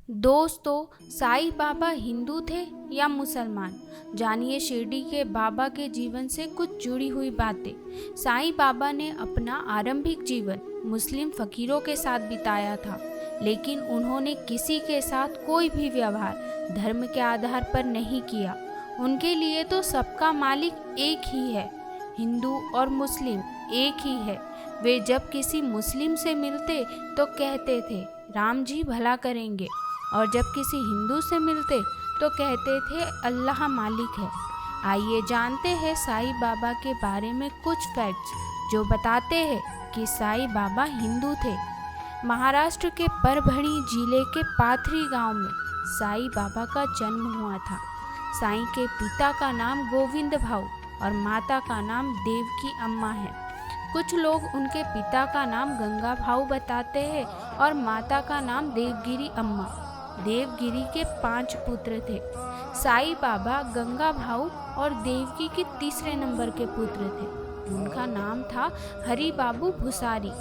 दोस्तों, साईं बाबा हिंदू थे या मुसलमान? जानिए शिरडी के बाबा के जीवन से कुछ जुड़ी हुई बातें। साईं बाबा ने अपना आरंभिक जीवन मुस्लिम फकीरों के साथ बिताया था, लेकिन उन्होंने किसी के साथ कोई भी व्यवहार धर्म के आधार पर नहीं किया। उनके लिए तो सबका मालिक एक ही है, हिंदू और मुस्लिम एक ही है। वे जब किसी मुस्लिम से मिलते तो कहते थे राम जी भला करेंगे, और जब किसी हिंदू से मिलते तो कहते थे अल्लाह मालिक है। आइए जानते हैं साईं बाबा के बारे में कुछ फैक्ट्स जो बताते हैं कि साईं बाबा हिंदू थे। महाराष्ट्र के परभणी जिले के पाथरी गांव में साईं बाबा का जन्म हुआ था। साईं के पिता का नाम गोविंद भाऊ और माता का नाम देवकी अम्मा है। कुछ लोग उनके पिता का नाम गंगा भाऊ बताते हैं और माता का नाम देवगिरी अम्मा। देवगिरी के 5 पुत्र थे। साईं बाबा गंगा भाऊ और देवकी के तीसरे नंबर के पुत्र थे। उनका नाम था हरि बाबू भुसारी।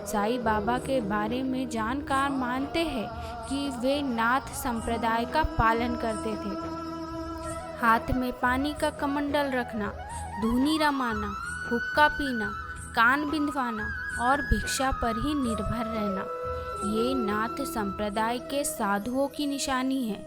साईं बाबा के बारे में जानकार मानते हैं कि वे नाथ संप्रदाय का पालन करते थे। हाथ में पानी का कमंडल रखना, धूनी रमाना, हुक्का पीना, कान बिंधवाना और भिक्षा पर ही निर्भर रहना, ये नाथ संप्रदाय के साधुओं की निशानी है।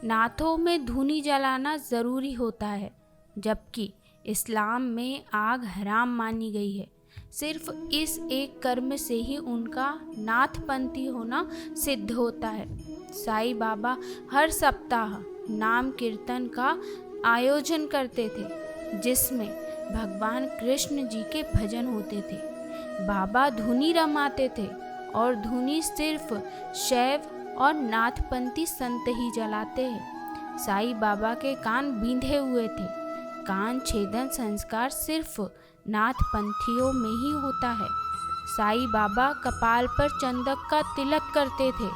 नाथों में धूनी जलाना ज़रूरी होता है, जबकि इस्लाम में आग हराम मानी गई है। सिर्फ इस एक कर्म से ही उनका नाथपंथी होना सिद्ध होता है। साईं बाबा हर सप्ताह नाम कीर्तन का आयोजन करते थे, जिसमें भगवान कृष्ण जी के भजन होते थे। बाबा धुनी रमाते थे और धुनी सिर्फ शैव और नाथपंथी संत ही जलाते हैं। साईं बाबा के कान बींधे हुए थे। कान छेदन संस्कार सिर्फ नाथपंथियों में ही होता है। साईं बाबा कपाल पर चंदक का तिलक करते थे।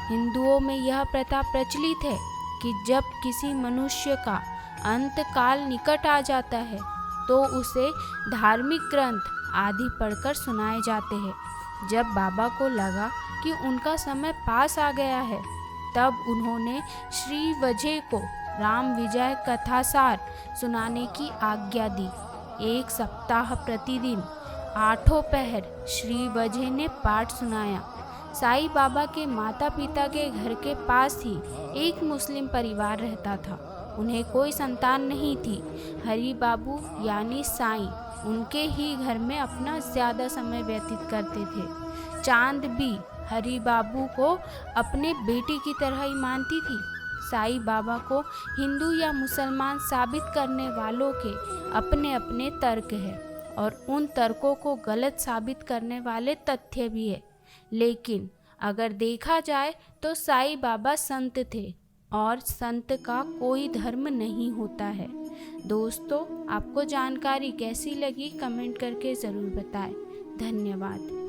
हिंदुओं में यह प्रथा प्रचलित है कि जब किसी मनुष्य का अंत काल निकट आ जाता है तो उसे धार्मिक ग्रंथ आदि पढ़कर सुनाए जाते हैं। जब बाबा को लगा कि उनका समय पास आ गया है, तब उन्होंने श्री वजह को राम विजय कथासार सुनाने की आज्ञा दी। 1 सप्ताह प्रतिदिन 8 पहर श्री वजह ने पाठ सुनाया। साईं बाबा के माता पिता के घर के पास ही एक मुस्लिम परिवार रहता था। उन्हें कोई संतान नहीं थी। हरि बाबू यानी साईं उनके ही घर में अपना ज़्यादा समय व्यतीत करते थे। चांद भी हरि बाबू को अपने बेटे की तरह ही मानती थी। साईं बाबा को हिंदू या मुसलमान साबित करने वालों के अपने अपने तर्क है, और उन तर्कों को गलत साबित करने वाले तथ्य भी है। लेकिन अगर देखा जाए तो साईं बाबा संत थे, और संत का कोई धर्म नहीं होता है। दोस्तों, आपको जानकारी कैसी लगी कमेंट करके ज़रूर बताएं। धन्यवाद।